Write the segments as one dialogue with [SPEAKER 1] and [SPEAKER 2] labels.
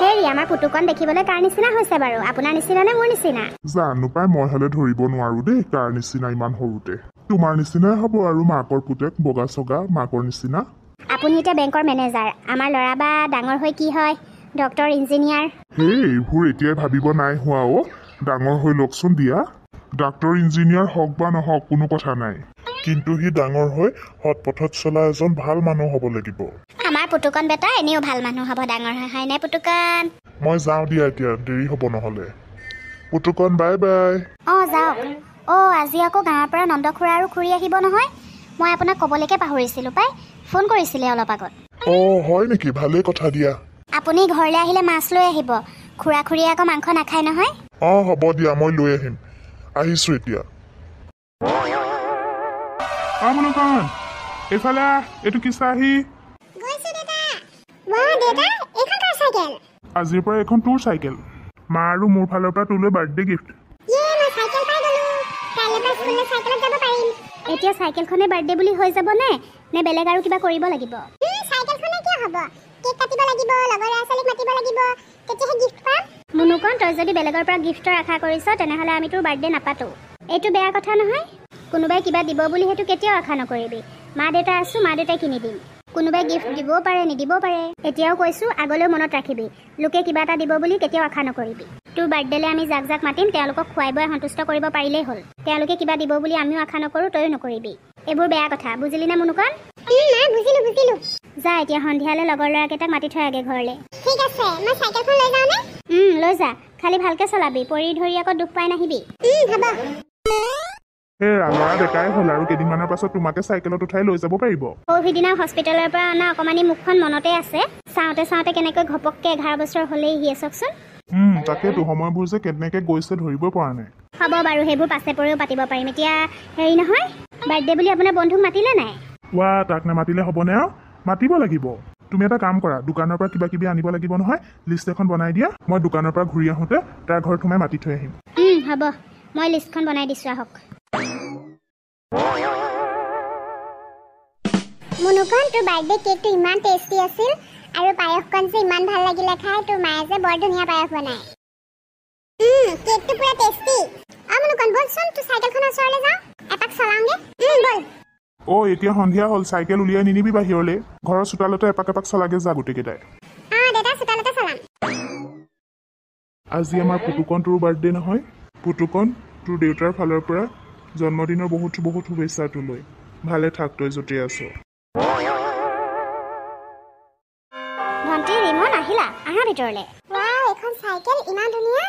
[SPEAKER 1] হেৰি আমাৰ পুতুকন দেখিবলৈ কাৰ নিচিনা হৈছে বাৰু? আপোনাৰ নিচিনা নে মোৰ নিচিনা?
[SPEAKER 2] জানো পাই, মই হলে ধৰিব নোৱাৰো দেই কাৰ নিচিনা ইমান সৰুতে। তোমাৰ নিচিনাই হ'ব আৰু মাকৰ পুতেক, বগা চগা মাকৰ নিচিনা।
[SPEAKER 1] আপুনি এতিয়া বেংকৰ মেনেজাৰ, আমাৰ ল'ৰা বা ডাঙৰ হৈ কি হয়? Doctor, engineer?
[SPEAKER 2] হেই, এইবোৰ এতিয়াই ভাবিব নাই হোৱা অ। ডাঙৰ হৈ লওকচোন দিয়া। ডাক্তৰ ইঞ্জিনিয়াৰ হওক বা নহওক কোনো কথা নাই, কিন্তু সি ডাঙৰ হৈ সৎ পথত চলা এজন ভাল মানুহ হ'ব লাগিব।
[SPEAKER 1] আমাৰ পুতুকন বেটা এনেও ভাল মানুহ হ'ব ডাঙৰ হয় নে পুতুকন?
[SPEAKER 2] মই যাওঁ দিয়া, এতিয়া দেৰি হ'ব নহ'লে। পুতুকন বাই বাই।
[SPEAKER 1] যাওক। আজি আকৌ গাঁৱৰ পৰা নন্দ খুৰা আৰু খুৰী আহিব নহয়। মই আপোনাক ক'বলৈকে পাহৰিছিলোঁ পাই, ফোন কৰিছিলে অলপ আগত।
[SPEAKER 2] হয় নেকি? ভালেই কথা দিয়া।
[SPEAKER 1] আপুনি ঘৰলৈ আহিলে মাছ লৈ আহিব, খুৰা খুৰীয়ে আকৌ মাংস নাখায় নহয়।
[SPEAKER 2] হ'ব দিয়া, মই লৈ আহিম। আহিছো এতিয়া। মনোকন, এইফালে এইটো কি চাহি? আজিৰ পৰা এইখন তোৰ চাইকেল। মা আৰু মোৰ ফালৰ পৰা তোলৈ বাৰ্থডে গিফ্ট।
[SPEAKER 1] এতিয়া চাইকেলখনে বাৰ্থডে বুলি হৈ যাব নে বেলেগ আৰু কিবা কৰিব লাগিব? মুনুকন, তই যদি বেলেগৰ পৰা গিফ্টৰ আশা কৰিছ তেনেহ'লে আমি তোৰ বাৰ্থডে নাপাতো। এইটো বেয়া কথা নহয়। কোনোবাই কিবা দিব বুলি সেইটো কেতিয়াও আশা নকৰিবি। মা দেউতা আছো, মা দেউতাই কিনি দিম। কোনোবাই গিফ্ট দিবও পাৰে, নিদিবও পাৰে। এতিয়াও কৈছো, আগলৈও মনত ৰাখিবি, লোকে কিবা এটা দিব বুলি কেতিয়াও আশা নকৰিবি। তোৰ বাৰ্থডেলে আমি যাক যাক মাতিম তেওঁলোকক খুৱাই বুৱাই সন্তুষ্ট কৰিব পাৰিলেই হ'ল। তেওঁলোকে কিবা দিব বুলি আমিও আশা নকৰো, তইও নকৰিবি। এইবোৰ বেয়া কথা, বুজিলি না মুনুকন? বুজিলো। যা এতিয়া সন্ধিয়ালে লগৰ ল'ৰাকেইটাক মাতি থৈ আগে ঘৰলে। ঠিক আছে, মই চাইকেলখন লৈ যাওঁ নে? লৈ যা, খালি ভালকে চলাবি, পৰি ধৰি আকৌ দুখ পাই নাহিবি। হ'ব।
[SPEAKER 2] ল'ৰা ডেকাই হ'ল আৰু কেইদিনমানৰ পাছত তোমাকে চাইকেলত উঠাই লৈ যাব পাৰিব।
[SPEAKER 1] সিদিনা হস্পিটেলৰ পৰা অনা অকমানি মুখখন মনতে আছে। চাওঁতে কেনেকৈ ঘপককে 11 বছৰ হ'লেই হিয়ে চাওকচোন।
[SPEAKER 2] তাকেতো, সময়বোৰ যে কেনেকে গৈছে ধৰিব পৰা নাই।
[SPEAKER 1] হ'ব বাৰু, সেইবোৰ পাছে পৰেও পাতিব পাৰিম। এতিয়া হেৰি নহয়, বাৰ্থডে বুলি আপোনাৰ বন্ধুক মাতিলে নাই?
[SPEAKER 2] তাক নামাতিলে হ'বনে আৰু? মাতিব লাগিব। তুমি এটা কাম কৰা, দোকানৰ পৰা কিবা কিবি আনিব লাগিব নহয়, লিষ্ট এখন বনাই দিয়া। মই দোকানৰ পৰা ঘূৰি আহোঁতে তাৰ ঘৰত সোমাই মাতি থৈ আহিম।
[SPEAKER 1] হ'ব, মই লিষ্টখন বনাই দিছোঁ, আহক। মুনুকন, তোৰ বাৰ্থডে কেকটো ইমান টেষ্টি আছিল আৰু পায়সকণ যে ইমান ভাল লাগিলে খাই। তোৰ মায়ে যে বৰ ধুনীয়া পায়স বনায়। কেকটো পুৰা টেষ্টি। মুনুকন, বলচোন তোৰ চাইকেলখনৰ ওচৰলৈ যাওঁ, এপাক চলাওঁগে। বল।
[SPEAKER 2] এতিয়া সন্ধিয়া হ'ল, চাইকেল উলিয়াই নিনিবি বাহিৰলৈ। ঘৰৰ চোতালতে এপাক চলাগে যা গোটেইকেইটাই।
[SPEAKER 1] দেউতা, চোতালতে চলাম।
[SPEAKER 2] আজি আমাৰ পুতুকন তোৰ বাৰ্থডে নহয়। পুতুকন, তোৰ দেউতাৰ ফালৰ পৰা জন্মদিনৰ বহুত বহুত শুভেচ্ছা তোলৈ। ভালে থাক তই য'তে আছ।
[SPEAKER 1] ভণ্টি, ৰিমন, আহিলা? আহা ভিতৰলৈ। এইখন চাইকেল ইমান ধুনীয়া।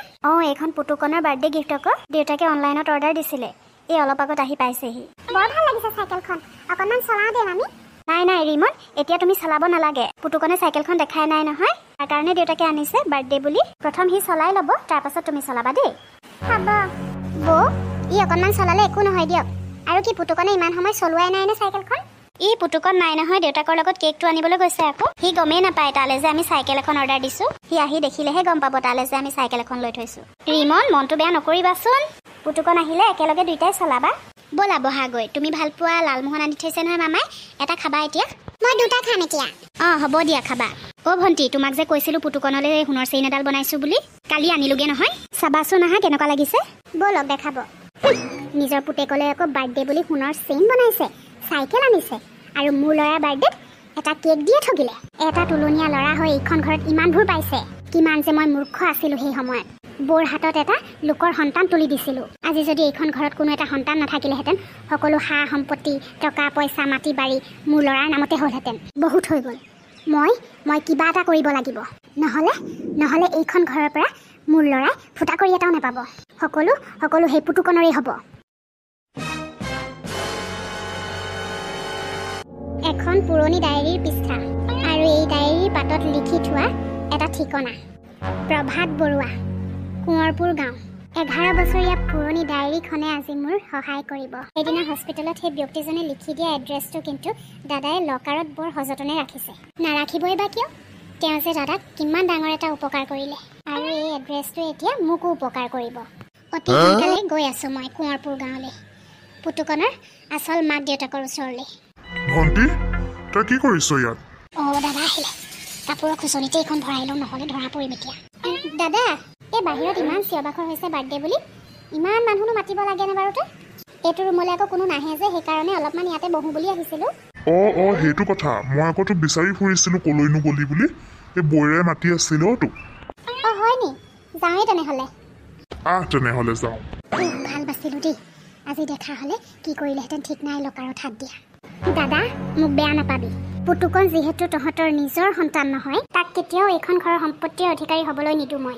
[SPEAKER 1] এইখন পুতুকনৰ বাৰ্থডে গিফ্ট আকৌ। দেউতাকে অনলাইনত অৰ্ডাৰ দিছিলে, এই অলপ আগত আহি পাইছেহি। বৰ ভাল লাগিছে চাইকেলখন, অকণমান চলাওঁ দে আমি। নাই ৰিমন, এতিয়া তুমি চলাব নালাগে। পুতুকনে চাইকেলখন দেখাই নাই নহয়, তাৰ কাৰণে দেউতাকে আনিছে বাৰ্থডে বুলি। প্ৰথম সি চলাই ল'ব, তাৰপাছত তুমি চলাবা দেই। হ'ব বৌ, ই অকণমান চলালে একো নহয় দিয়ক। আৰু কি পুতুকনে ইমান সময় চলোৱাই নাই নে চাইকেলখন? ই পুতুকন নাই নহয়, দেউতাকৰ লগত কেকটো আনিবলৈ গৈছে আকৌ। সি গমেই নাপায় তালে যে আমি চাইকেল এখন অৰ্ডাৰ দিছো। সি আহি দেখিলেহে গম পাব তালে যে আমি চাইকেল এখন লৈ থৈছো। ৰিমন, মনটো বেয়া নকৰিবাচোন। পুতুকন আহিলে একেলগে দুইটাই চলাবা। ব'লা বহাগৈ, তুমি ভাল পোৱা লালমোহন আনি থৈছে নহয় মামাই, এটা খাবা এতিয়া? মই দুটা খাম এতিয়া। হ'ব দিয়া, খাবা। ভণ্টি, তোমাক যে কৈছিলো পুতুকনলৈ সোণৰ চেইন এডাল বনাইছো বুলি, কালি আনিলোগে নহয়। চাবাচোন আহা কেনেকুৱা লাগিছে। ব'লক দেখাব। নিজৰ পুতেকলৈ আকৌ বাৰ্থডে বুলি সোণৰ চেইন বনাইছে, চাইকেল আনিছে, আৰু মোৰ ল'ৰাৰ বাৰ্থডেত এটা কেক দিয়ে ঠগিলে। এটা তুলনীয়া ল'ৰা হৈ এইখন ঘৰত ইমানবোৰ পাইছে। কিমান যে মই মূৰ্খ আছিলো সেই সময়ত। বৰ হাতত এটা লোকৰ সন্তান তুলি দিছিলো। আজি যদি এইখন ঘৰত কোনো এটা সন্তান নাথাকিলেহেঁতেন, সকলো সা সম্পত্তি, টকা পইচা, মাটি বাৰী মোৰ ল'ৰাৰ নামতে হ'লহেঁতেন। বহুত হৈ গ'ল। মই কিবা এটা কৰিব লাগিব। নহ'লে এইখন ঘৰৰ পৰা মোৰ ল'ৰাই ফুটা কৰি এটাও নাপাব। সকলো সেই পুতুকনৰেই হ'ব। এখন পুৰণি ডায়েৰীৰ পৃষ্ঠা, আৰু এই ডায়েৰীৰ পাতত লিখি থোৱা এটা ঠিকনা। প্ৰভাত বৰুৱা, কোঁৱৰপুৰ গাঁও। 11 বছৰীয়া পুৰণি ডায়েৰীখনে আজি মোৰ সহায় কৰিব। সেইদিনা হস্পিটেলত সেই ব্যক্তিজনে লিখি দিয়া এড্ৰেছটো কিন্তু দাদাই লকাৰত বৰ সযতনে ৰাখিছে। নাৰাখিবই বা কিয়? তেওঁ যে দাদাক কিমান ডাঙৰ এটা উপকাৰ কৰিলে, আৰু এই এড্ৰেছটোৱে এতিয়া মোকো উপকাৰ কৰিব। অতি সোনকালে গৈ আছো মই কোঁৱৰপুৰ গাঁৱলৈ, পুতুকনৰ আচল মাক দেউতাকৰ ওচৰলৈ।
[SPEAKER 2] ভণ্টি, তই কি কৰিছ ইয়াত?
[SPEAKER 1] দাদা আহিলে। কাপোৰৰ খুচনিতে এইখন ভৰাই লওঁ, নহ'লে ধৰা পৰিম এতিয়া। দাদা, এই বাহিৰত ইমান চিঞৰ বাখৰ হৈছে বাৰ্থডে বুলি, ইমান মানুহনো মাতিব লাগেনে বাৰু? এইটো ৰুমলৈ আকৌ কোনো নাহে যে, সেইকাৰণে অলপমান ইয়াতে বহো বুলি আহিছিলোঁ।
[SPEAKER 2] অ সেইটো কথা। মই আকৌ তোক বিচাৰি ফুৰিছিলোঁ কলৈনো গলি বুলি। এই বৌৰে মাতি আছিল অ তোক।
[SPEAKER 1] হয় নি? যাওঁৱেই তেনেহ'লে।
[SPEAKER 2] তেনেহ'লে যাওঁ।
[SPEAKER 1] ভাল বাচিলোঁ দেই। আজি দেখা হ'লে কি কৰিলেহেঁতেন ঠিক নাই, লকাৰত হাত দিয়া। দাদা, মোক বেয়া নাপাবি। পুতুকণ যিহেতু তহঁতৰ নিজৰ সন্তান নহয়, তাক কেতিয়াও এইখন ঘৰৰ সম্পত্তিৰ অধিকাৰী হ'বলৈ নিদিওঁ মই।